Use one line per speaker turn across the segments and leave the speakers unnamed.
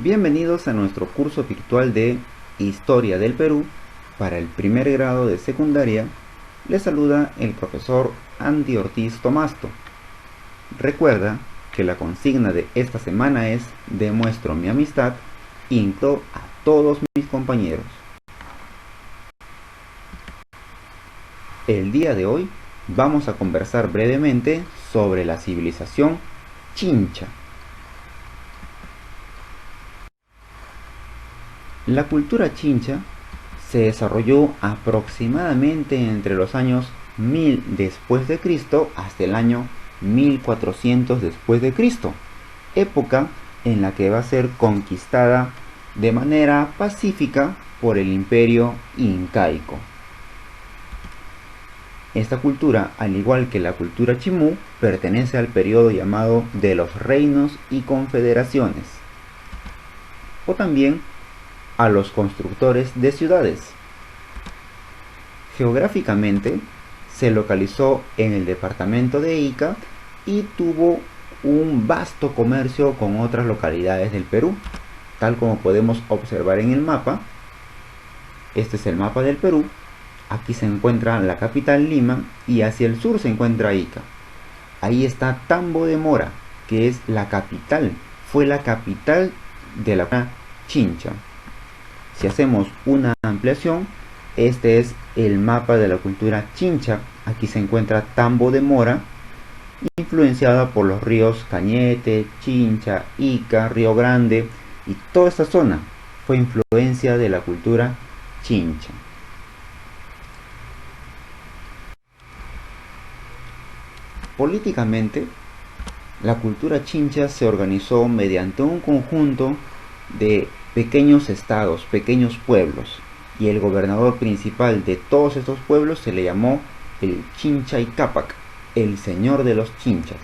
Bienvenidos a nuestro curso virtual de Historia del Perú para el primer grado de secundaria. Les saluda el profesor Andy Ortiz Tomasto. Recuerda que la consigna de esta semana es demuestro mi amistad e invito a todos mis compañeros. El día de hoy vamos a conversar brevemente sobre la civilización Chincha. La cultura Chincha se desarrolló aproximadamente entre los años 1000 después de Cristo hasta el año 1400 después de Cristo, época en la que va a ser conquistada de manera pacífica por el imperio incaico. Esta cultura, al igual que la cultura chimú, pertenece al periodo llamado de los reinos y confederaciones, o también a los constructores de ciudades. Geográficamente se localizó en el departamento de Ica y tuvo un vasto comercio con otras localidades del Perú, tal como podemos observar en el mapa. Este es el mapa del Perú. Aquí se encuentra la capital Lima y hacia el sur se encuentra Ica. Ahí está Tambo de Mora, que es la capital, fue la capital de la Chincha. Si hacemos una ampliación, este es el mapa de la cultura Chincha. Aquí se encuentra Tambo de Mora, influenciada por los ríos Cañete, Chincha, Ica, Río Grande, y toda esta zona fue influencia de la cultura Chincha. Políticamente, la cultura Chincha se organizó mediante un conjunto de pequeños estados, pequeños pueblos, y el gobernador principal de todos estos pueblos se le llamó el Chincha Cápac, el señor de los Chinchas,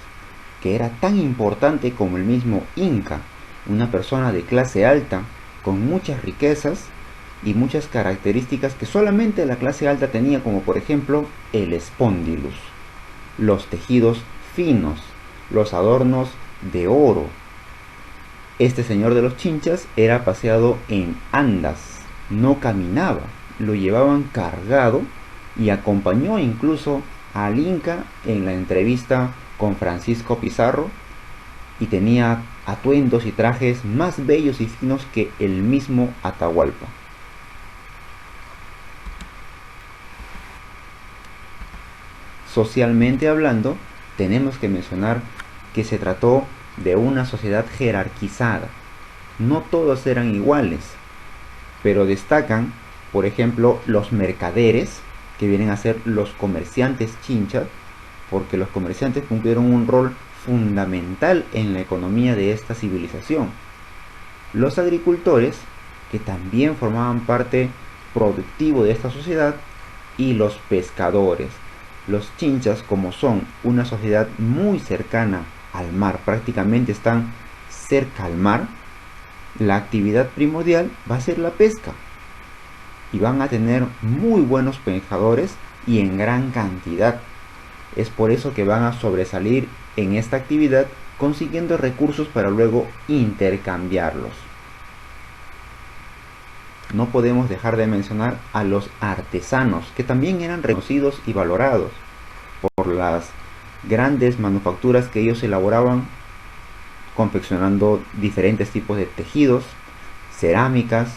que era tan importante como el mismo Inca, una persona de clase alta, con muchas riquezas y muchas características que solamente la clase alta tenía, como por ejemplo el espóndilus, los tejidos finos, los adornos de oro. Este señor de los Chinchas era paseado en andas, no caminaba, lo llevaban cargado y acompañó incluso al Inca en la entrevista con Francisco Pizarro, y tenía atuendos y trajes más bellos y finos que el mismo Atahualpa. Socialmente hablando, tenemos que mencionar que se trató de una sociedad jerarquizada. No todos eran iguales, pero destacan, por ejemplo, los mercaderes, que vienen a ser los comerciantes chinchas, porque los comerciantes cumplieron un rol fundamental en la economía de esta civilización. Los agricultores, que también formaban parte productivo de esta sociedad, y los pescadores. Los chinchas, como son una sociedad muy cercana al mar, prácticamente están cerca al mar, la actividad primordial va a ser la pesca, y van a tener muy buenos pescadores y en gran cantidad. Es por eso que van a sobresalir en esta actividad, consiguiendo recursos para luego intercambiarlos. No podemos dejar de mencionar a los artesanos, que también eran reconocidos y valorados por las grandes manufacturas que ellos elaboraban, confeccionando diferentes tipos de tejidos, cerámicas,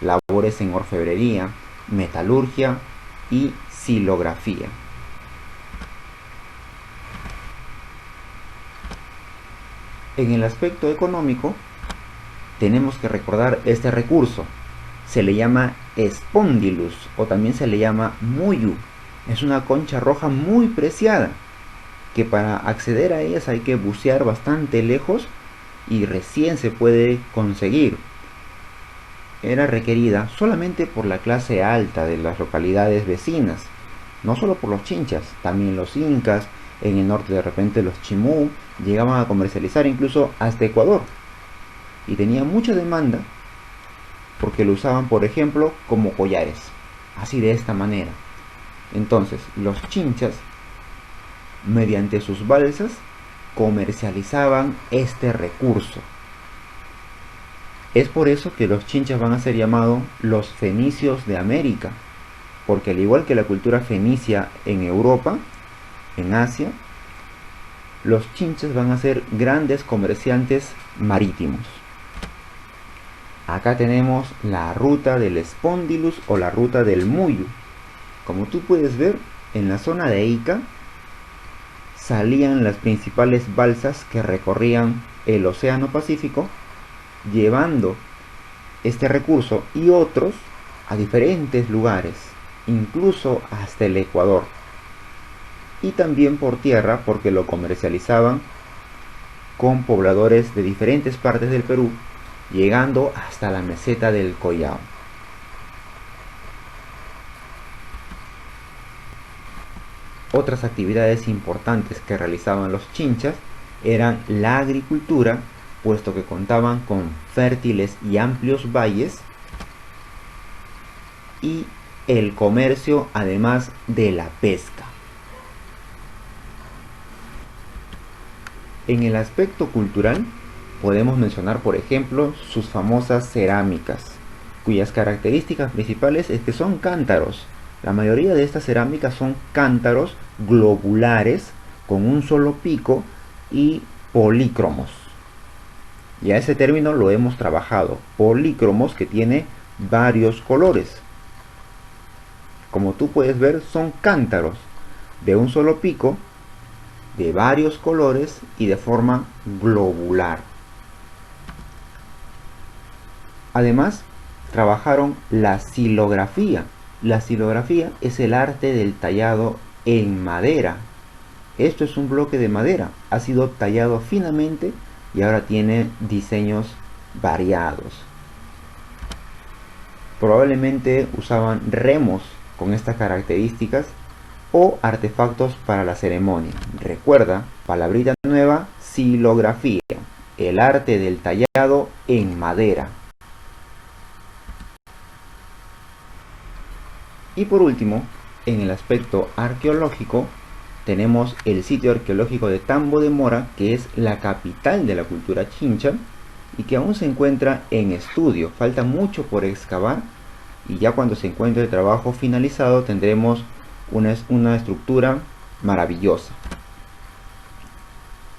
labores en orfebrería, metalurgia y xilografía. En el aspecto económico, tenemos que recordar este recurso. Se le llama espondilus o también se le llama muyu. Es una concha roja muy preciada, que para acceder a ellas hay que bucear bastante lejos y recién se puede conseguir. Era requerida solamente por la clase alta de las localidades vecinas, no solo por los chinchas, también los incas, en el norte de repente los chimú, llegaban a comercializar incluso hasta Ecuador, y tenía mucha demanda porque lo usaban, por ejemplo, como collares, así de esta manera. Entonces los chinchas, mediante sus balsas, comercializaban este recurso. Es por eso que los chinchas van a ser llamados los fenicios de América, porque al igual que la cultura fenicia en Europa, en Asia, los chinchas van a ser grandes comerciantes marítimos. Acá tenemos la ruta del Spondylus o la ruta del Muyu. Como tú puedes ver, en la zona de Ica salían las principales balsas que recorrían el Océano Pacífico, llevando este recurso y otros a diferentes lugares, incluso hasta el Ecuador. Y también por tierra, porque lo comercializaban con pobladores de diferentes partes del Perú, llegando hasta la meseta del Collao. Otras actividades importantes que realizaban los chinchas eran la agricultura, puesto que contaban con fértiles y amplios valles, y el comercio, además de la pesca. En el aspecto cultural, podemos mencionar, por ejemplo, sus famosas cerámicas, cuyas características principales es que son cántaros. La mayoría de estas cerámicas son cántaros globulares con un solo pico y polícromos. Ya ese término lo hemos trabajado, polícromos, que tiene varios colores. Como tú puedes ver, son cántaros de un solo pico, de varios colores y de forma globular. Además, trabajaron la silografía. La silografía es el arte del tallado en madera. Esto es un bloque de madera, ha sido tallado finamente y ahora tiene diseños variados. Probablemente usaban remos con estas características o artefactos para la ceremonia. Recuerda, palabrita nueva, silografía, el arte del tallado en madera. Y por último, en el aspecto arqueológico, tenemos el sitio arqueológico de Tambo de Mora, que es la capital de la cultura chincha y que aún se encuentra en estudio. Falta mucho por excavar y ya cuando se encuentre el trabajo finalizado tendremos una estructura maravillosa.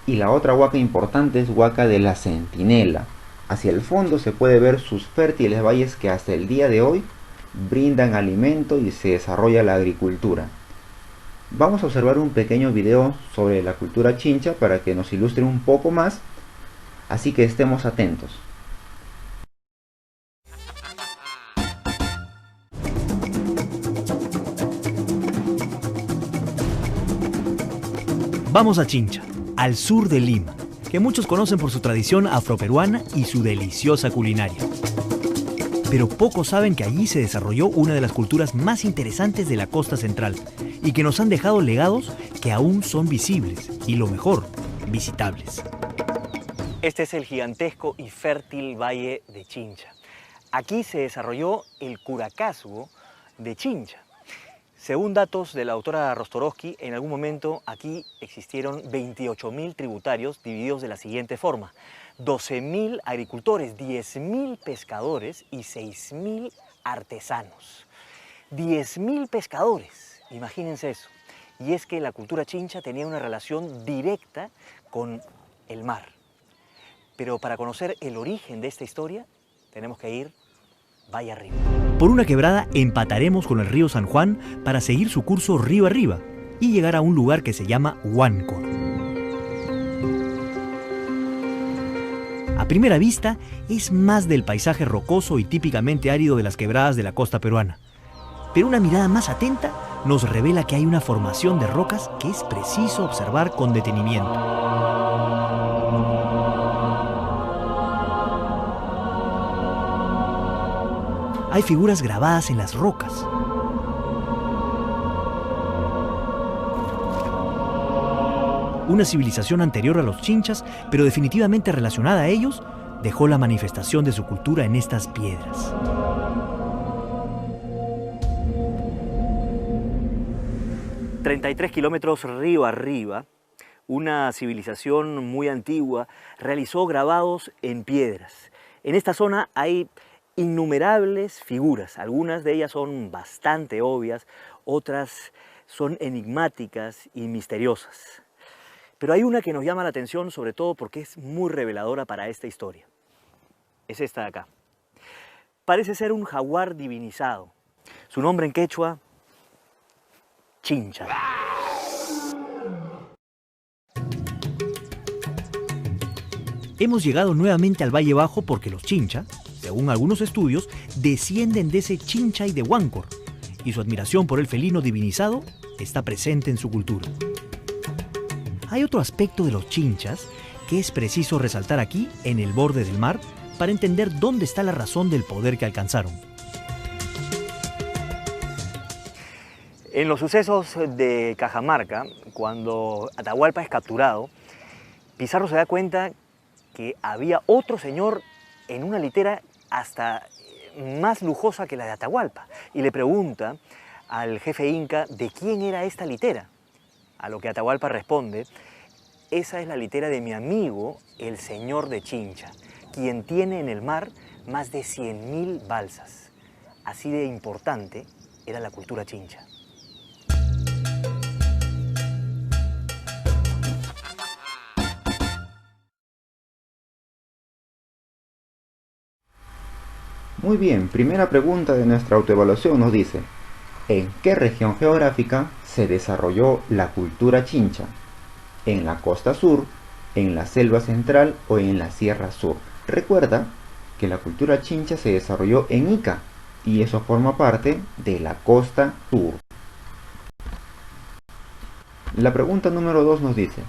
Y la otra huaca importante es Huaca de la Centinela. Hacia el fondo se puede ver sus fértiles valles que hasta el día de hoy brindan alimento y se desarrolla la agricultura. Vamos a observar un pequeño video sobre la cultura chincha para que nos ilustre un poco más, así que estemos atentos.
Vamos a Chincha, al sur de Lima, que muchos conocen por su tradición afroperuana y su deliciosa culinaria. Pero pocos saben que allí se desarrolló una de las culturas más interesantes de la costa central y que nos han dejado legados que aún son visibles y, lo mejor, visitables. Este es el gigantesco y fértil valle de Chincha. Aquí se desarrolló el Curacazo de Chincha. Según datos de la autora Rostorowski, en algún momento aquí existieron 28.000 tributarios divididos de la siguiente forma: 12.000 agricultores, 10.000 pescadores y 6.000 artesanos. 10.000 pescadores, imagínense eso. Y es que la cultura chincha tenía una relación directa con el mar. Pero para conocer el origen de esta historia, tenemos que ir valle arriba. Por una quebrada empataremos con el río San Juan para seguir su curso río arriba y llegar a un lugar que se llama Huáncor. A primera vista, es más del paisaje rocoso y típicamente árido de las quebradas de la costa peruana. Pero una mirada más atenta nos revela que hay una formación de rocas que es preciso observar con detenimiento. Hay figuras grabadas en las rocas. Una civilización anterior a los chinchas, pero definitivamente relacionada a ellos, dejó la manifestación de su cultura en estas piedras. ...33 kilómetros río arriba, una civilización muy antigua realizó grabados en piedras. En esta zona hay innumerables figuras, algunas de ellas son bastante obvias, otras son enigmáticas y misteriosas. Pero hay una que nos llama la atención sobre todo porque es muy reveladora para esta historia. Es esta de acá. Parece ser un jaguar divinizado. Su nombre en quechua, Chincha. Hemos llegado nuevamente al Valle Bajo porque los Chincha, según algunos estudios, descienden de ese Chinchay de Huáncor, y su admiración por el felino divinizado está presente en su cultura. Hay otro aspecto de los Chinchas que es preciso resaltar aquí, en el borde del mar, para entender dónde está la razón del poder que alcanzaron. En los sucesos de Cajamarca, cuando Atahualpa es capturado, Pizarro se da cuenta que había otro señor en una litera hasta más lujosa que la de Atahualpa, y le pregunta al jefe inca de quién era esta litera, a lo que Atahualpa responde: esa es la litera de mi amigo, el señor de Chincha, quien tiene en el mar más de 100.000 balsas. Así de importante era la cultura Chincha.
Muy bien, primera pregunta de nuestra autoevaluación nos dice: ¿en qué región geográfica se desarrolló la cultura Chincha? ¿En la costa sur, en la selva central o en la sierra sur? Recuerda que la cultura Chincha se desarrolló en Ica y eso forma parte de la costa sur. La pregunta número 2 nos dice: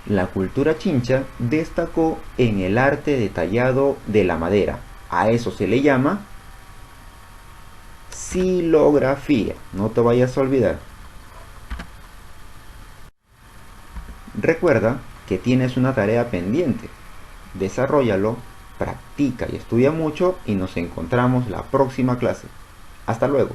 la cultura Chincha destacó en el arte detallado de la madera. A eso se le llama xilografía. No te vayas a olvidar. Recuerda que tienes una tarea pendiente. Desarróllalo, practica y estudia mucho y nos encontramos la próxima clase. Hasta luego.